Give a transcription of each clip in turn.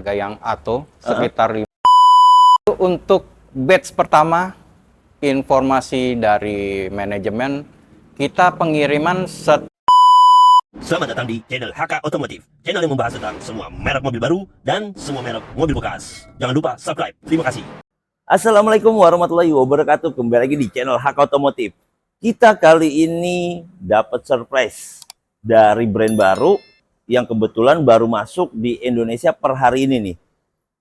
harga yang atau sekitar untuk batch pertama, informasi dari manajemen kita pengiriman Selamat datang di channel HK Otomotif, channel yang membahas tentang semua merek mobil baru dan semua merek mobil bekas. Jangan lupa subscribe. Terima kasih. Assalamualaikum warahmatullahi wabarakatuh. Kembali lagi di channel HK Otomotif. Kita kali ini dapat surprise dari brand baru yang kebetulan baru masuk di Indonesia per hari ini nih.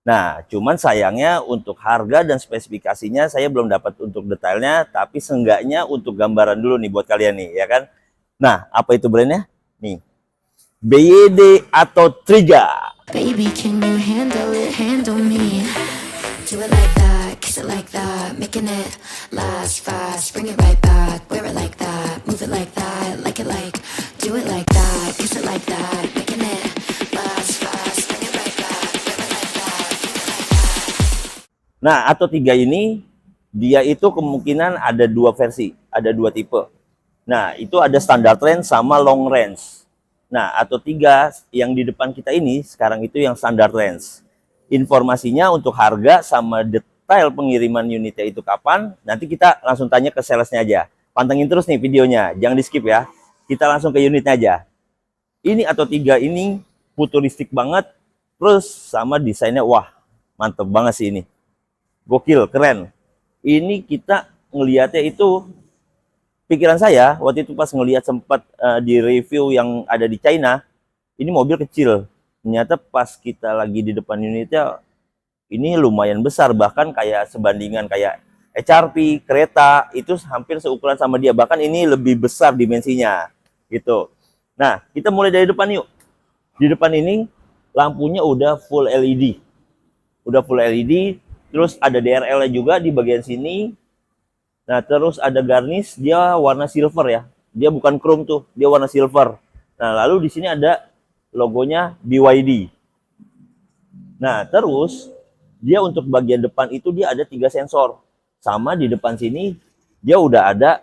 Nah, cuman sayangnya untuk harga dan spesifikasinya saya belum dapat untuk detailnya, tapi seenggaknya untuk gambaran dulu nih buat kalian nih, ya kan? Nah, apa itu brandnya? Nih, BYD atau Triga. Baby, can you handle me? Do it like that, kiss it like that, making it last fast. Bring it right back, wear it like that, move it like that, like it like. Do it like that, kiss it like that, making it last fast. Bring it right back, wear it like that, move it like that. Nah, atau Triga ini dia itu kemungkinan ada dua versi, ada dua tipe. Nah, itu ada standard range sama long range. Nah, atau Triga yang di depan kita ini sekarang itu yang standard range. Informasinya untuk harga sama detail pengiriman unitnya itu kapan, nanti kita langsung tanya ke salesnya aja. Pantengin terus nih videonya, jangan di skip ya. Kita langsung ke unitnya aja. Ini atau Triga ini futuristik banget, terus sama desainnya, wah mantep banget sih ini. Gokil, keren. Ini kita ngelihatnya itu, pikiran saya waktu itu pas ngelihat sempat di review yang ada di China, ini mobil kecil. Ternyata pas kita lagi di depan unitnya, ini lumayan besar, bahkan kayak sebandingan kayak HRV, kereta, itu hampir seukuran sama dia. Bahkan ini lebih besar dimensinya, gitu. Nah, kita mulai dari depan yuk. Di depan ini lampunya udah full LED. Udah full LED, terus ada DRL-nya juga di bagian sini. Nah, terus ada garnish, dia warna silver ya. Dia bukan chrome tuh, dia warna silver. Nah, lalu di sini ada logonya BYD. Nah, terus dia untuk bagian depan itu dia ada 3 sensor. Sama di depan sini dia udah ada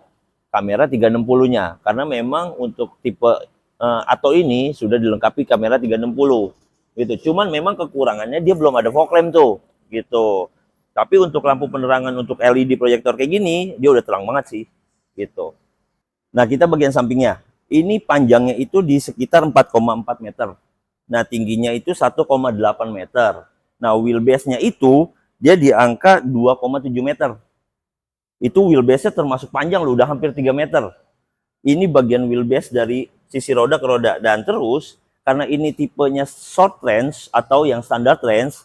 kamera 360-nya. Karena memang untuk tipe atau ini sudah dilengkapi kamera 360 gitu. Cuman memang kekurangannya dia belum ada fog lamp tuh, gitu. Tapi untuk lampu penerangan untuk LED proyektor kayak gini, dia udah terang banget sih, gitu. Nah, kita bagian sampingnya. Ini panjangnya itu di sekitar 4,4 meter. Nah, tingginya itu 1,8 meter. Nah, wheelbase-nya itu dia di angka 2,7 meter. Itu wheelbase-nya termasuk panjang loh, udah hampir 3 meter. Ini bagian wheelbase dari sisi roda ke roda. Dan terus, karena ini tipenya short range atau yang standard range,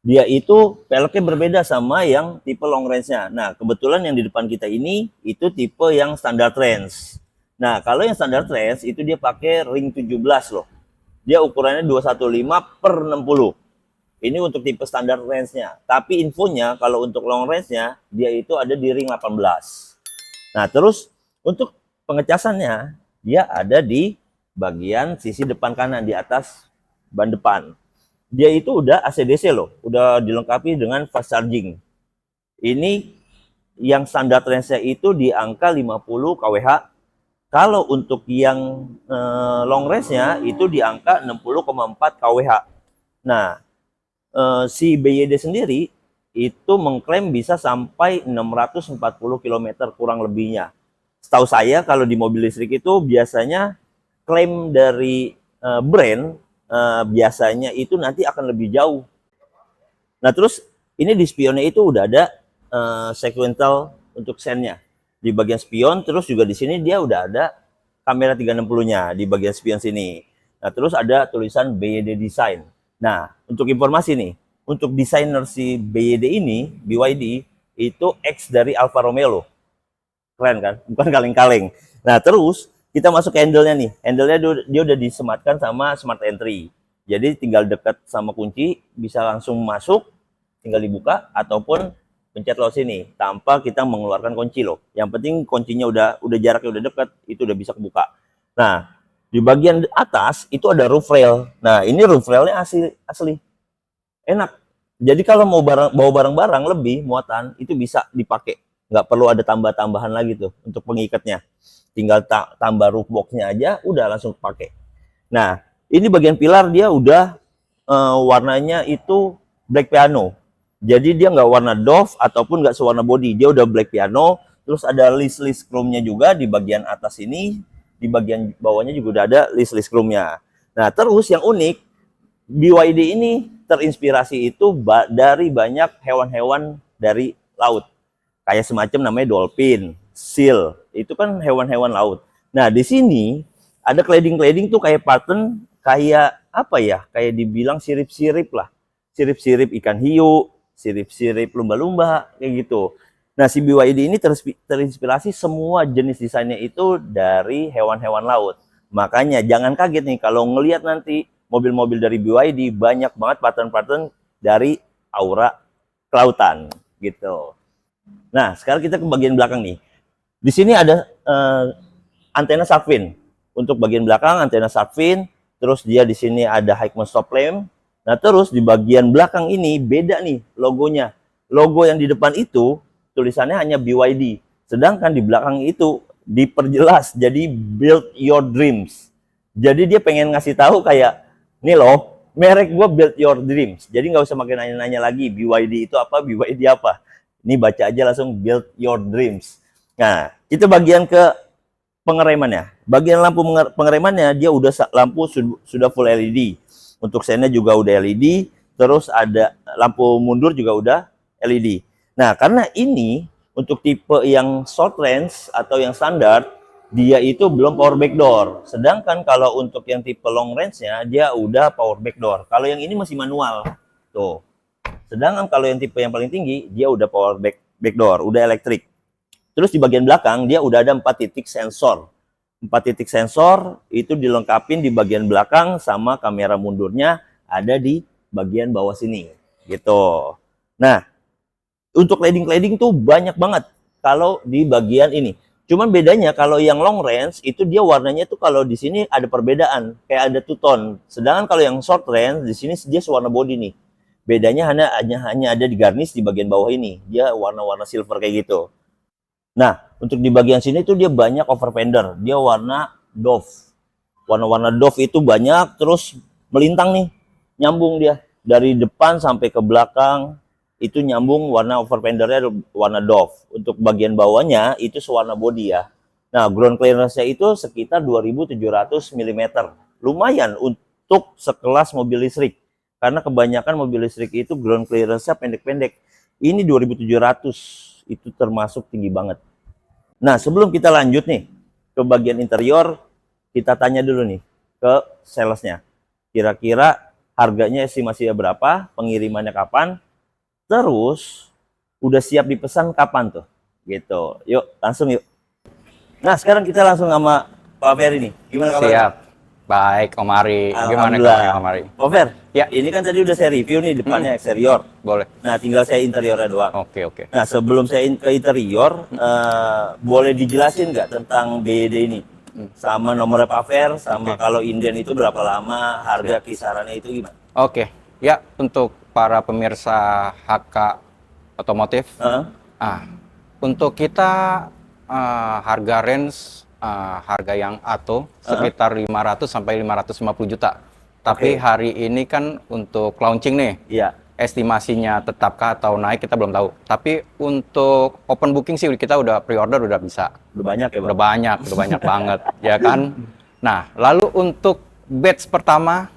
dia itu peleknya berbeda sama yang tipe long range-nya. Nah, kebetulan yang di depan kita ini itu tipe yang standard range. Nah, kalau yang standard range itu dia pakai ring 17 loh. Dia ukurannya 215/60. Ini untuk tipe standard range-nya. Tapi infonya kalau untuk long range-nya dia itu ada di ring 18. Nah, terus untuk pengecasannya dia ada di bagian sisi depan kanan di atas ban depan. Dia itu udah AC/DC loh, udah dilengkapi dengan fast charging. Ini yang standar range-nya itu di angka 50 kWh. Kalau untuk yang long range-nya itu di angka 60,4 kWh. Nah, si BYD sendiri itu mengklaim bisa sampai 640 km kurang lebihnya. Setahu saya kalau di mobil listrik itu biasanya klaim dari brand biasanya itu nanti akan lebih jauh. Nah, terus ini di spionnya itu udah ada sequential untuk sennya di bagian spion. Terus juga di sini dia udah ada kamera 360-nya di bagian spion sini. Nah, terus ada tulisan BYD Design. Nah, untuk informasi nih, untuk desainer si BYD ini, BYD, itu X dari Alfa Romeo loh. Keren kan? Bukan kaleng-kaleng. Nah, terus kita masuk ke handle-nya nih. Handle-nya dia udah disematkan sama smart entry. Jadi tinggal dekat sama kunci, bisa langsung masuk, tinggal dibuka, ataupun pencet lock sini, tanpa kita mengeluarkan kunci loh. Yang penting kuncinya udah jaraknya udah dekat, itu udah bisa kebuka. Nah, di bagian atas itu ada roof rail. Nah, ini roof railnya asli. Enak. Jadi kalau mau bawa barang-barang lebih, muatan, itu bisa dipakai. Nggak perlu ada tambah-tambahan lagi tuh untuk pengikatnya. Tinggal tambah roof box-nya aja, udah langsung pakai. Nah, ini bagian pilar dia udah warnanya itu black piano. Jadi dia nggak warna doff ataupun nggak sewarna body, dia udah black piano. Terus ada list chrome-nya juga di bagian atas ini, di bagian bawahnya juga udah ada list chrome-nya. Nah, terus yang unik, BYD ini terinspirasi itu dari banyak hewan-hewan dari laut. Kayak semacam namanya dolphin, seal, itu kan hewan-hewan laut. Nah, di sini ada cladding tuh kayak pattern, kayak apa ya, kayak dibilang sirip-sirip lah. Sirip-sirip ikan hiu, sirip-sirip lumba-lumba, kayak gitu. Nah, si BYD ini terinspirasi semua jenis desainnya itu dari hewan-hewan laut. Makanya jangan kaget nih kalau ngelihat nanti mobil-mobil dari BYD banyak banget pattern-pattern dari aura kelautan gitu. Nah, sekarang kita ke bagian belakang nih. Di sini ada antena shark fin. Untuk bagian belakang antena shark fin, terus dia di sini ada high stop lamp. Nah, terus di bagian belakang ini beda nih logonya. Logo yang di depan itu tulisannya hanya BYD. Sedangkan di belakang itu diperjelas jadi Build Your Dreams. Jadi dia pengen ngasih tahu kayak, nih loh, merek gua Build Your Dreams. Jadi nggak usah makin nanya-nanya lagi BYD itu apa, BYD apa. Ini baca aja langsung Build Your Dreams. Nah, itu bagian ke pengeremannya. Bagian lampu pengeremannya dia udah lampu sudah full LED. Untuk sennya juga udah LED. Terus ada lampu mundur juga udah LED. Nah, karena ini untuk tipe yang short range atau yang standar, dia itu belum power backdoor. Sedangkan kalau untuk yang tipe long range-nya, dia udah power backdoor. Kalau yang ini masih manual. Tuh. Sedangkan kalau yang tipe yang paling tinggi, dia udah power backdoor, udah elektrik. Terus di bagian belakang, dia udah ada 4 titik sensor. 4 titik sensor itu dilengkapin di bagian belakang sama kamera mundurnya ada di bagian bawah sini. Gitu. Nah, untuk cladding tuh banyak banget kalau di bagian ini. Cuman bedanya kalau yang long range itu dia warnanya tuh kalau di sini ada perbedaan, kayak ada two tone. Sedangkan kalau yang short range di sini dia warna body nih. Bedanya hanya ada di garnish di bagian bawah ini. Dia warna-warna silver kayak gitu. Nah, untuk di bagian sini tuh dia banyak over fender. Dia warna doff. Warna-warna doff itu banyak terus melintang nih. Nyambung dia dari depan sampai ke belakang. Itu nyambung warna over fendernya warna doff. Untuk bagian bawahnya itu sewarna body ya. Nah, ground clearance-nya itu sekitar 2700 mm. Lumayan untuk sekelas mobil listrik. Karena kebanyakan mobil listrik itu ground clearance-nya pendek-pendek. Ini 2700, itu termasuk tinggi banget. Nah, sebelum kita lanjut nih ke bagian interior, kita tanya dulu nih ke salesnya. Kira-kira harganya estimasinya berapa, pengirimannya kapan, terus udah siap dipesan kapan tuh? Gitu. Yuk, langsung yuk. Nah, sekarang kita langsung sama Pak Ferry nih. Gimana kabarnya? Siap. Baik, Om Ari. Gimana kabarnya, Om Ari? Pak Fer, Ya. ini kan tadi udah saya review nih depannya eksterior. Boleh. Nah, tinggal saya interiornya doang. Oke. Nah, sebelum saya ke interior, boleh dijelasin nggak tentang BYD ini? Sama nomornya Pak Fer, sama kalau inden itu berapa lama, harga kisarannya itu gimana? Oke. Ya, untuk para pemirsa HK Otomotif, untuk kita harga range harga yang Atto sekitar 500 sampai 550 juta. Tapi hari ini kan untuk launching nih. Iya. Estimasinya tetapkah atau naik kita belum tahu. Tapi untuk open booking sih kita udah pre-order udah bisa. Udah banyak ya, Bang? Udah banyak banget, ya kan? Nah, lalu untuk batch pertama,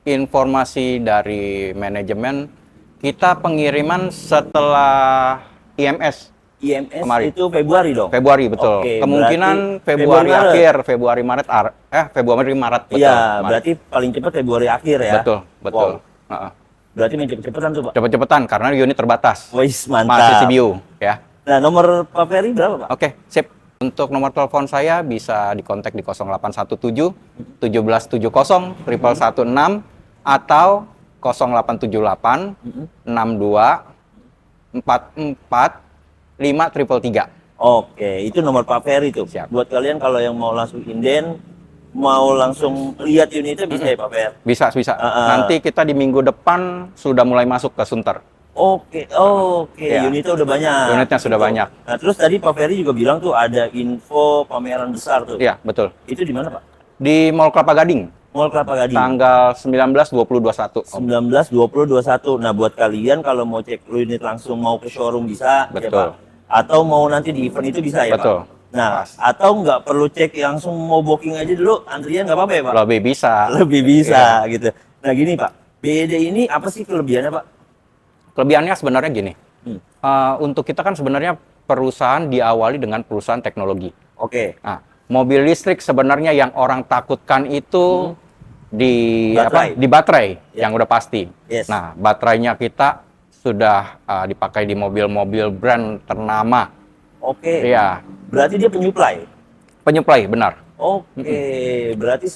informasi dari manajemen, kita pengiriman setelah IMS. IMS kemarin. itu Februari dong? Februari, betul. Oke, Kemungkinan berarti Februari Maret. akhir, Februari Maret, betul. Iya, Maret. berarti paling cepat Februari akhir ya? Betul. Wow. Berarti main cepet-cepetan tuh, Pak? Cepet-cepetan, karena unit terbatas. Wis, Masih mantap. CBU, ya. Nah, nomor Pak Ferry berapa, Pak? Oke, sip. Untuk nomor telepon saya bisa dikontak di 0817 1770 116 atau 0878 62 44 5333. Oke, itu nomor Pak Ferry tuh. Siap. Buat kalian kalau yang mau langsung inden, mau langsung lihat unitnya bisa ya, Pak Fer? Bisa. Nanti kita di minggu depan sudah mulai masuk ke Sunter. Oke, Ya. unitnya udah banyak. Unitnya sudah Betul. banyak. Nah, terus tadi Pak Ferry juga bilang tuh ada info pameran besar tuh. Iya, betul. Itu di mana, Pak? Di Mall Kelapa Gading, Mall Kelapa Gading. tanggal 19, 20, 21. Om. 19, 20, 21. Nah, buat kalian kalau mau cek unit langsung mau ke showroom bisa, ya Betul. Pak. Atau mau nanti di event itu bisa ya Betul. Pak. Nah, Pas. atau nggak perlu cek langsung mau booking aja dulu, antrian nggak apa-apa ya Pak? Lebih bisa. Lebih bisa Iya. gitu. Nah, gini Pak, BED ini apa sih kelebihannya Pak? Kelebihannya sebenarnya gini, Hmm. untuk kita kan sebenarnya perusahaan diawali dengan perusahaan teknologi. Oke. Nah, mobil listrik sebenarnya yang orang takutkan itu di Baterai. di baterai Ya. yang udah pasti. Yes. Nah, baterainya kita sudah dipakai di mobil-mobil brand ternama. Oke. Iya, Berarti dia penyuplai. penyuplai benar. Oke. Berarti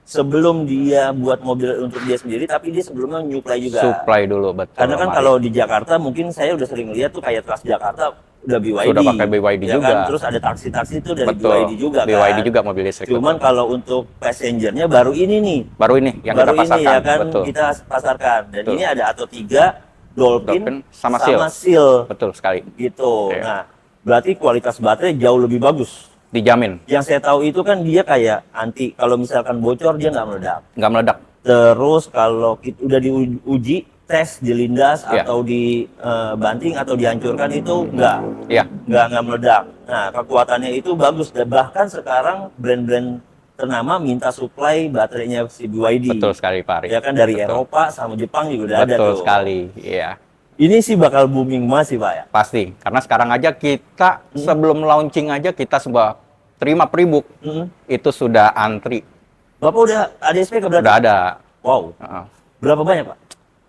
sebelum dia buat mobil untuk dia sendiri, tapi dia sebelumnya menyuplai juga. Supply dulu betul. Karena kan Mari. kalau di Jakarta mungkin saya udah sering lihat tuh kayak Transjakarta udah BYD. Sudah pakai BYD ya juga. Kan? Terus ada taksi-taksi itu dari Betul. BYD juga kan. BYD juga mobil listrik. Cuman betul. kalau untuk passengernya baru ini nih. Baru ini yang baru kita ini pasarkan. ya kan Betul. kita pasarkan. Dan Betul. ini ada Atto 3, Dolphin, Dolphin sama Seal. Betul sekali. Gitu. Iya. Nah, berarti kualitas baterai jauh lebih bagus. Dijamin Yang saya tahu itu kan dia kayak anti, kalau misalkan bocor dia nggak meledak. nggak meledak. Terus kalau udah diuji, tes, dilindas Iya. atau dibanting atau dihancurkan itu Iya. nggak meledak. Nah, kekuatannya itu bagus. Dan bahkan sekarang brand-brand ternama minta supply baterainya si BYD. Betul sekali Pak Ari. Ya kan dari Betul. Eropa sama Jepang juga udah ada Betul tuh. sekali. Iya. Ini sih bakal booming masih Pak ya. Pasti, karena sekarang aja kita sebelum launching aja kita semua terima pre-book itu sudah antri, Bapak udah ada SPK berarti? udah ada. Wow. Heeh. Berapa banyak Pak?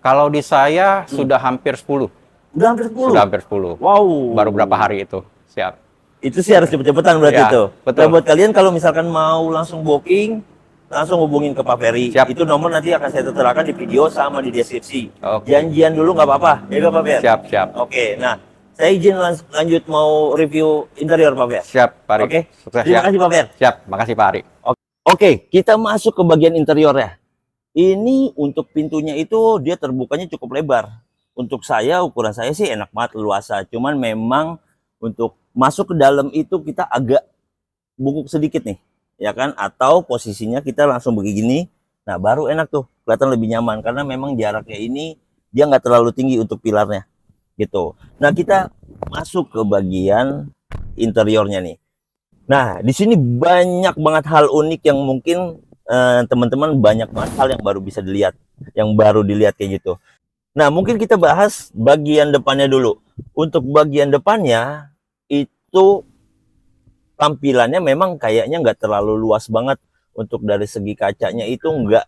Kalau di saya sudah hampir 10, Udah hampir 10. sudah hampir 10. Wow. Baru berapa hari itu, siap. Itu sih harus cepet-cepetan berarti Ya, itu. betul. Nah, buat kalian kalau misalkan mau langsung booking, langsung hubungin ke Pak Ferry. Siap. Itu nomor nanti akan saya terterakan di video sama di deskripsi. Oke. Janjian dulu nggak apa-apa, ya nggak Pak Fer? Siap, siap. Oke, nah saya izin lanjut mau review interior Pak Fer. Siap, Pak Ari. Oke. Sukses Terima ya. kasih Pak Fer. Siap, makasih Pak Ari. Oke, kita masuk ke bagian interiornya. Ini untuk pintunya itu dia terbukanya cukup lebar. Untuk saya, ukuran saya sih enak banget, luasa. Cuman memang untuk masuk ke dalam itu kita agak bungkuk sedikit nih, ya kan? Atau posisinya kita langsung begini. Nah, baru enak tuh, kelihatan lebih nyaman karena memang jaraknya ini dia nggak terlalu tinggi untuk pilarnya, gitu. Nah, kita masuk ke bagian interiornya nih. Nah, di sini banyak banget hal unik yang mungkin teman-teman banyak banget hal yang baru bisa dilihat, yang baru dilihat kayak gitu. Nah, mungkin kita bahas bagian depannya dulu. Untuk bagian depannya itu tampilannya memang kayaknya nggak terlalu luas banget. Untuk dari segi kacanya itu nggak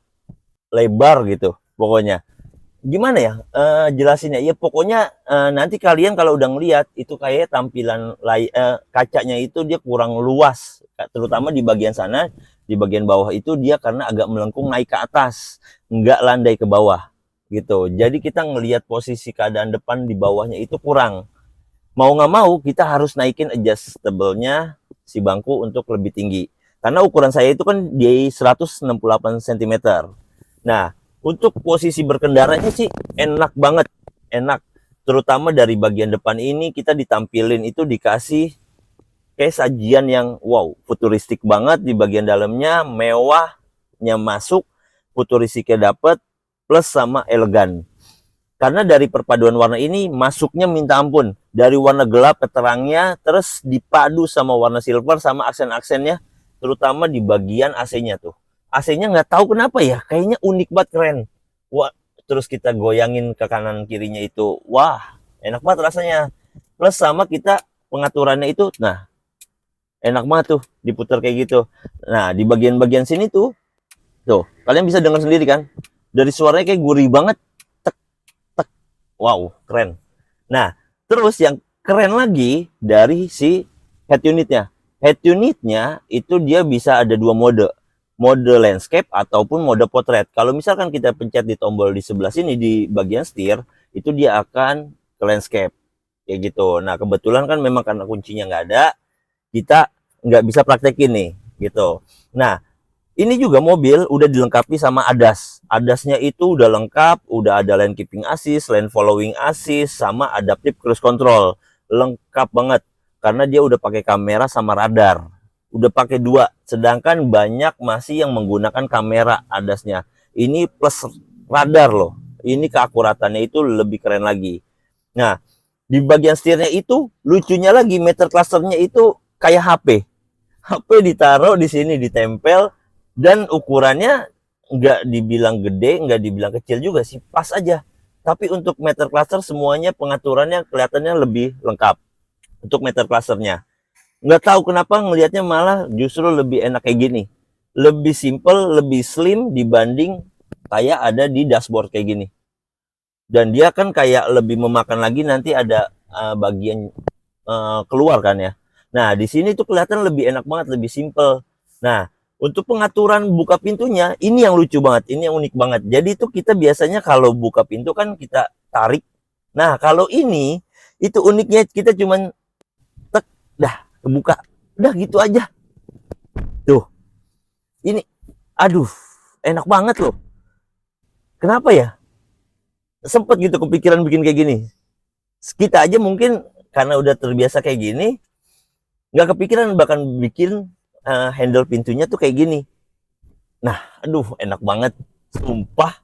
lebar gitu, pokoknya. Gimana ya jelasinnya? Ya pokoknya nanti kalian kalau udah ngeliat itu kayak tampilan kacanya itu dia kurang luas, terutama di bagian sana. Di bagian bawah itu dia karena agak melengkung naik ke atas, nggak landai ke bawah gitu. Jadi kita ngelihat posisi keadaan depan di bawahnya itu kurang. Mau nggak mau kita harus naikin adjustable-nya si bangku untuk lebih tinggi. Karena ukuran saya itu kan di 168 cm. Nah, untuk posisi berkendaranya sih enak banget, enak. Terutama dari bagian depan ini kita ditampilin itu dikasih kayak sajian yang wow, futuristik banget di bagian dalamnya, mewahnya masuk, futuristiknya dapet, plus sama elegan. Karena dari perpaduan warna ini masuknya minta ampun. Dari warna gelap ke terangnya, terus dipadu sama warna silver sama aksen-aksennya, terutama di bagian AC-nya tuh. AC-nya nggak tahu kenapa ya, kayaknya unik banget, keren. Wah, terus kita goyangin ke kanan kirinya itu, wah, enak banget rasanya. Plus sama kita pengaturannya itu, nah, enak banget tuh diputar kayak gitu. Nah, di bagian-bagian sini tuh kalian bisa dengar sendiri kan, dari suaranya kayak gurih banget, tek tek, wow, keren. Nah, terus yang keren lagi dari si head unitnya. Head unitnya itu dia bisa ada dua mode landscape ataupun mode portrait. Kalau misalkan kita pencet di tombol di sebelah sini di bagian setir, itu dia akan ke landscape kayak gitu. Nah, kebetulan kan memang karena kuncinya nggak ada, kita nggak bisa praktekin nih gitu. Nah, ini juga mobil udah dilengkapi sama ADAS. ADAS-nya itu udah lengkap, udah ada lane keeping assist, lane following assist, sama adaptive cruise control. Lengkap banget karena dia udah pakai kamera sama radar. udah pakai 2. Sedangkan banyak masih yang menggunakan kamera ADAS-nya. Ini plus radar loh. Ini keakuratannya itu lebih keren lagi. Nah, di bagian setirnya itu lucunya lagi, meter clusternya itu kayak HP. HP ditaruh di sini, ditempel, dan ukurannya nggak dibilang gede, nggak dibilang kecil juga sih, pas aja. Tapi untuk meter cluster semuanya pengaturannya kelihatannya lebih lengkap. Untuk meter clusternya, nggak tahu kenapa ngelihatnya malah justru lebih enak kayak gini. Lebih simple, lebih slim dibanding kayak ada di dashboard kayak gini. Dan dia kan kayak lebih memakan lagi, nanti ada bagian keluar kan ya. Nah, di sini tuh kelihatan lebih enak banget, lebih simple. Nah, untuk pengaturan buka pintunya, ini yang lucu banget, ini yang unik banget. Jadi itu kita biasanya kalau buka pintu kan kita tarik. Nah, kalau ini, itu uniknya kita cuman tek, dah, kebuka. Udah gitu aja. Tuh, ini, aduh, enak banget loh. Kenapa ya? Sempet gitu kepikiran bikin kayak gini. Kita aja mungkin karena udah terbiasa kayak gini, nggak kepikiran bahkan bikin handle pintunya tuh kayak gini. Nah, aduh, enak banget, sumpah.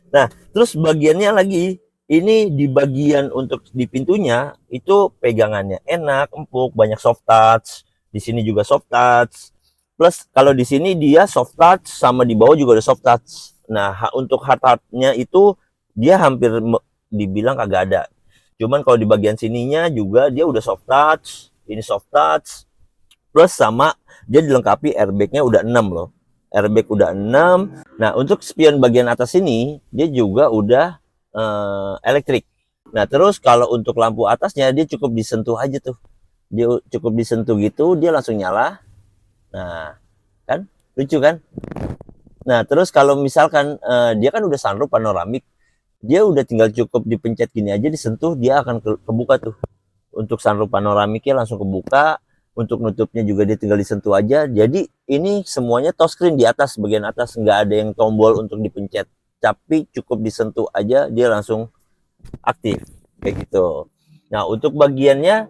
Nah, terus bagiannya lagi, ini di bagian untuk di pintunya itu pegangannya enak, empuk, banyak soft touch. Di sini juga soft touch. Plus kalau di sini dia soft touch, sama di bawah juga ada soft touch. Nah, untuk hard touch-nya itu dia hampir dibilang kagak ada. Cuman kalau di bagian sininya juga dia udah soft touch, ini soft touch. Plus sama dia dilengkapi airbag-nya udah 6 loh. Airbag udah 6. Nah, untuk spion bagian atas ini dia juga udah elektrik. Nah, terus kalau untuk lampu atasnya dia cukup disentuh aja tuh. Dia cukup disentuh gitu, dia langsung nyala. Nah, kan lucu kan? Nah, terus kalau misalkan dia kan udah sunroof panoramik, dia udah tinggal cukup dipencet gini aja, disentuh, dia akan kebuka tuh. Untuk sunroof panoramiknya langsung kebuka. Untuk nutupnya juga dia tinggal disentuh aja. Jadi ini semuanya touchscreen di atas, bagian atas, nggak ada yang tombol untuk dipencet, tapi cukup disentuh aja dia langsung aktif kayak gitu. Nah, untuk bagiannya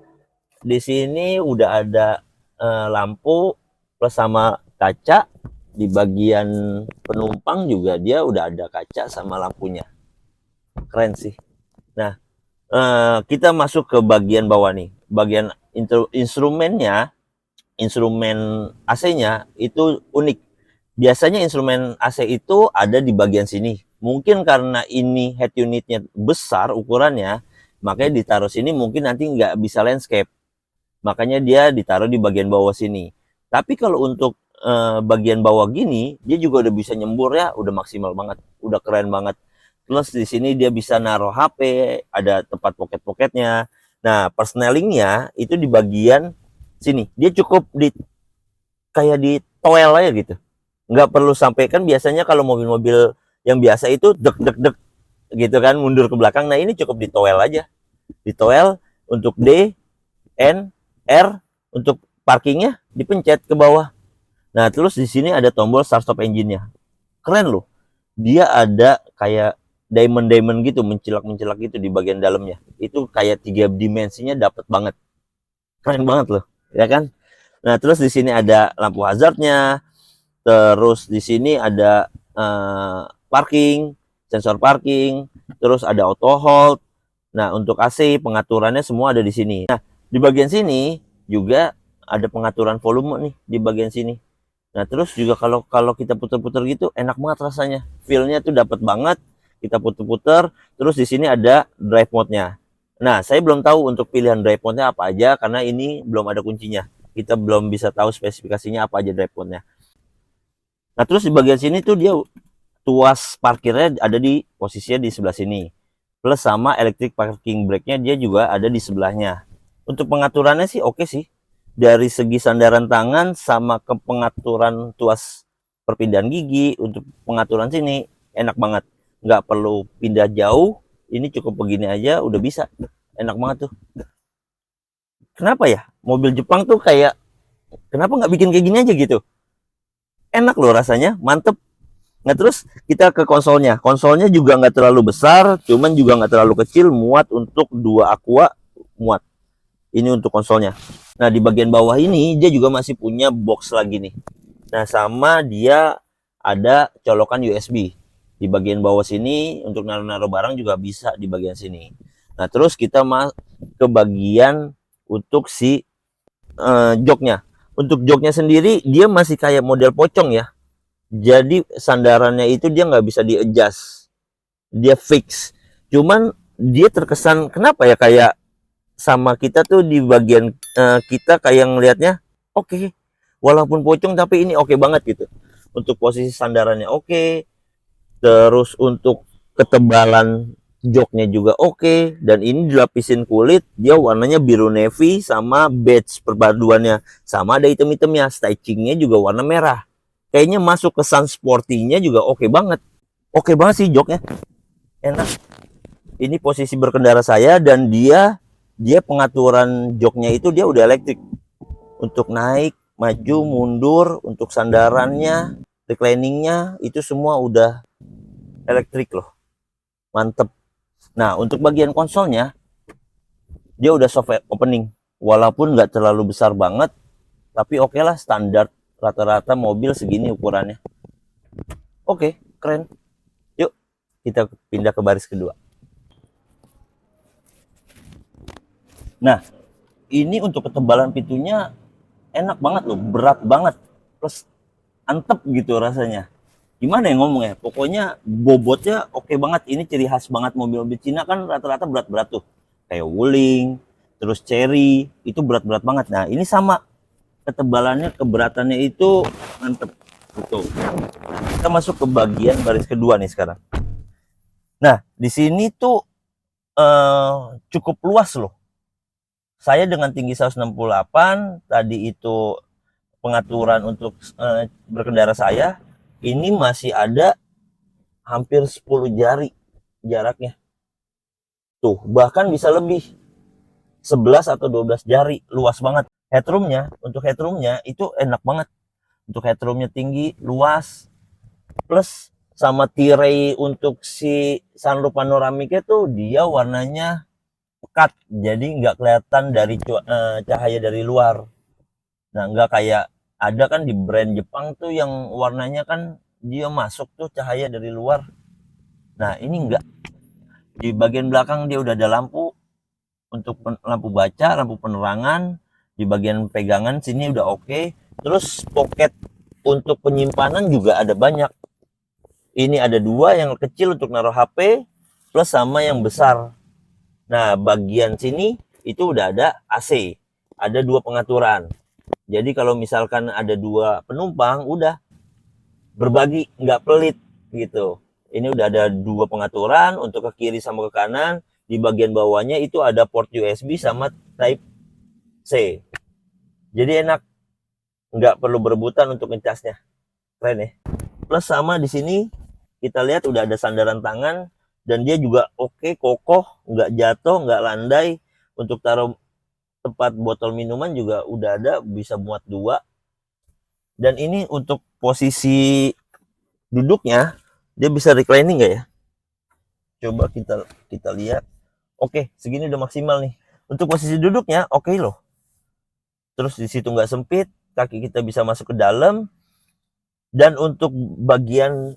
di sini udah ada lampu plus sama kaca. Di bagian penumpang juga dia udah ada kaca sama lampunya. Keren sih. Nah, kita masuk ke bagian bawah nih. Bagian instrumennya, instrumen AC-nya itu unik. Biasanya instrumen AC itu ada di bagian sini. Mungkin karena ini head unitnya besar ukurannya, makanya ditaruh sini, mungkin nanti nggak bisa landscape. Makanya dia ditaruh di bagian bawah sini. Tapi kalau untuk bagian bawah gini, dia juga udah bisa nyembur ya, udah maksimal banget, udah keren banget. Plus di sini dia bisa naruh HP, ada tempat pocket-pocketnya. Nah, persnelingnya itu di bagian sini. Dia cukup di kayak di toel aja gitu. Nggak perlu sampai, kan biasanya kalau mobil-mobil yang biasa itu dek gitu kan, mundur ke belakang. Nah, ini cukup di toel aja. Di toel untuk D, N, R, untuk parkingnya dipencet ke bawah. Nah, terus di sini ada tombol start stop engine-nya. Keren loh. Dia ada kayak diamond gitu, mencilak gitu di bagian dalamnya. Itu kayak 3 dimensinya dapat banget. Keren banget loh, ya kan? Nah, terus di sini ada lampu hazardnya. Terus di sini ada parking, sensor parking, terus ada auto hold. Nah, untuk AC pengaturannya semua ada di sini. Nah, di bagian sini juga ada pengaturan volume nih di bagian sini. Nah, terus juga kalau kita puter-puter gitu enak banget rasanya. Feel-nya tuh dapat banget. Kita puter-puter, terus di sini ada drive mode-nya. Nah, saya belum tahu untuk pilihan drive mode-nya apa aja karena ini belum ada kuncinya. Kita belum bisa tahu spesifikasinya apa aja drive mode-nya. Nah, terus di bagian sini tuh dia tuas parkirnya ada di posisinya di sebelah sini. Plus sama electric parking brake-nya dia juga ada di sebelahnya. Untuk pengaturannya sih oke sih. Dari segi sandaran tangan sama ke pengaturan tuas perpindahan gigi, untuk pengaturan sini enak banget. Nggak perlu pindah jauh, ini cukup begini aja udah bisa. Enak banget tuh. Kenapa ya? Mobil Jepang tuh kayak, kenapa nggak bikin kayak gini aja gitu? Enak loh rasanya, mantep. Nah, terus kita ke konsolnya. Konsolnya juga nggak terlalu besar, cuman juga nggak terlalu kecil, muat untuk 2 Aqua, muat. Ini untuk konsolnya. Nah, di bagian bawah ini dia juga masih punya box lagi nih. Nah, sama dia ada colokan USB. Di bagian bawah sini untuk naruh-naruh barang juga bisa di bagian sini. Nah, terus kita ke bagian untuk si joknya. Untuk joknya sendiri dia masih kayak model pocong ya. Jadi sandarannya itu dia nggak bisa di-adjust. Dia fix. Cuman dia terkesan kenapa ya kayak sama kita tuh di bagian kita kayak ngelihatnya oke. Walaupun pocong tapi ini oke banget gitu. Untuk posisi sandarannya oke. Terus untuk ketebalan joknya juga oke. Dan ini dilapisin kulit, dia warnanya biru navy sama beige perpaduannya. Sama ada item-itemnya, stitchingnya juga warna merah. Kayaknya masuk ke Sun Sporty-nya juga oke banget. Oke banget sih joknya. Enak. Ini posisi berkendara saya dan dia pengaturan joknya itu dia udah elektrik. Untuk naik, maju, mundur, untuk sandarannya, recliningnya itu semua udah elektrik loh. Mantep. Nah, untuk bagian konsolnya dia udah soft opening. Walaupun nggak terlalu besar banget, tapi oke lah, standar rata-rata mobil segini ukurannya. Oke, keren. Yuk, kita pindah ke baris kedua. Nah, ini untuk ketebalan pintunya enak banget loh, berat banget. Plus antep gitu rasanya. Gimana ya ngomongnya? Pokoknya bobotnya oke banget. Ini ciri khas banget mobil-mobil Cina kan rata-rata berat-berat tuh. Kayak Wuling, terus Cherry, itu berat-berat banget. Nah, ini sama. Ketebalannya, keberatannya itu mantep. Betul. Kita masuk ke bagian baris kedua nih sekarang. Nah, di sini tuh cukup luas loh. Saya dengan tinggi 168, tadi itu pengaturan untuk berkendara saya, ini masih ada hampir 10 jari jaraknya. Tuh, bahkan bisa lebih. 11 atau 12 jari, luas banget. Untuk headroomnya itu enak banget. Untuk headroomnya tinggi, luas. Plus sama tirai untuk si sunroof panoramiknya tuh dia warnanya pekat, jadi nggak kelihatan dari cahaya dari luar. Nah, nggak kayak ada kan di brand Jepang tuh yang warnanya kan dia masuk tuh cahaya dari luar. Nah, ini enggak. Di bagian belakang dia udah ada lampu untuk lampu baca, lampu penerangan. Di bagian pegangan sini udah oke. Terus pocket untuk penyimpanan juga ada banyak. Ini ada 2, yang kecil untuk naruh HP plus sama yang besar. Nah, bagian sini itu udah ada AC. Ada 2 pengaturan. Jadi kalau misalkan ada 2 penumpang, udah berbagi, nggak pelit gitu. Ini udah ada 2 pengaturan untuk ke kiri sama ke kanan. Di bagian bawahnya itu ada port USB sama Type C. Jadi enak, nggak perlu berebutan untuk ngecasnya. Keren ya. Plus sama di sini kita lihat udah ada sandaran tangan. Dan dia juga oke, kokoh, nggak jatuh, nggak landai. Untuk taruh tempat botol minuman juga udah ada, bisa muat 2. Dan ini untuk posisi duduknya, dia bisa reclining nggak ya? Coba kita lihat. Oke, segini udah maksimal nih. Untuk posisi duduknya oke loh. Terus di situ nggak sempit, kaki kita bisa masuk ke dalam. Dan untuk bagian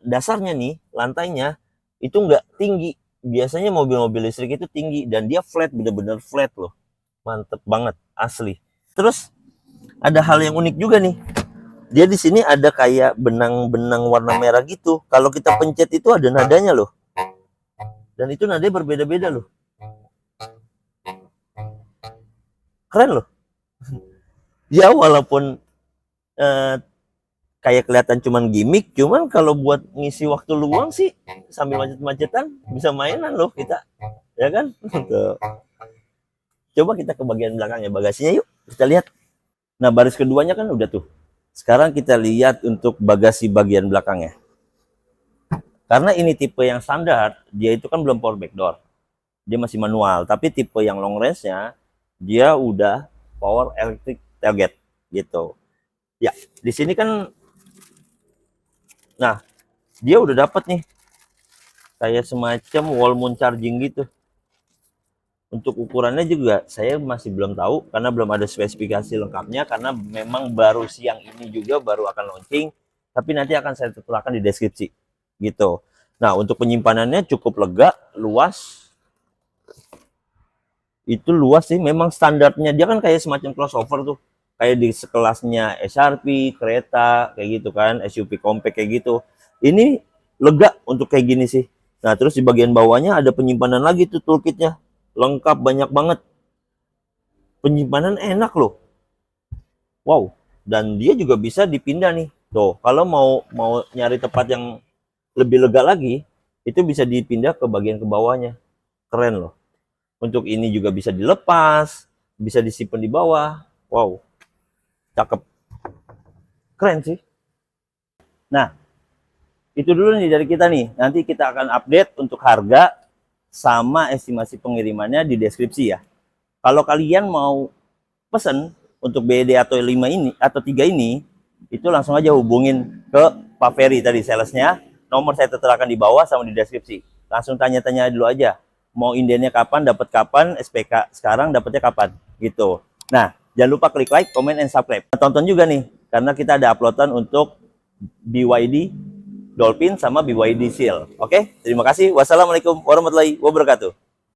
dasarnya nih, lantainya, itu nggak tinggi. Biasanya mobil-mobil listrik itu tinggi dan dia flat, bener-bener flat loh. Mantep banget, asli. Terus ada hal yang unik juga nih. Dia di sini ada kayak benang-benang warna merah gitu. Kalau kita pencet itu ada nadanya loh. Dan itu nadanya berbeda-beda loh. Keren loh. Ya walaupun kayak kelihatan cuman gimmick, cuman kalau buat ngisi waktu luang sih sambil macet-macetan bisa mainan loh kita, ya kan? Tuh. Coba kita ke bagian belakangnya, bagasinya yuk kita lihat. Nah, baris keduanya kan udah tuh. Sekarang kita lihat untuk bagasi bagian belakangnya. Karena ini tipe yang standar, dia itu kan belum power back door, dia masih manual. Tapi tipe yang long range-nya dia udah power electric tailgate gitu. Ya, di sini kan. Nah, dia udah dapat nih kayak semacam wall mount charging gitu. Untuk ukurannya juga saya masih belum tahu karena belum ada spesifikasi lengkapnya, karena memang baru siang ini juga baru akan launching, tapi nanti akan saya tetapkan di deskripsi gitu. Nah, untuk penyimpanannya cukup lega, luas. Itu luas sih, memang standarnya dia kan kayak semacam crossover tuh. Kayak di sekelasnya SRP, kereta kayak gitu kan, SUV compact kayak gitu. Ini lega untuk kayak gini sih. Nah, terus di bagian bawahnya ada penyimpanan lagi tuh, toolkitnya. Lengkap, banyak banget. Penyimpanan enak loh. Wow, dan dia juga bisa dipindah nih. Tuh, kalau mau nyari tempat yang lebih lega lagi, itu bisa dipindah ke bagian ke bawahnya. Keren loh. Untuk ini juga bisa dilepas, bisa disimpan di bawah. Wow, cakep. Keren sih. Nah, itu dulu nih dari kita nih. Nanti kita akan update untuk harga sama estimasi pengirimannya di deskripsi ya. Kalau kalian mau pesen untuk BD atau 5 ini atau 3 ini, itu langsung aja hubungin ke Pak Ferry tadi salesnya. Nomor saya tertera di bawah sama di deskripsi. Langsung tanya-tanya dulu aja. Mau indennya kapan, dapat kapan, SPK sekarang dapatnya kapan gitu. Nah, jangan lupa klik like, comment, and subscribe. Tonton juga nih, karena kita ada uploadan untuk BYD Dolphin sama BYD Seal. Oke, terima kasih. Wassalamualaikum warahmatullahi wabarakatuh.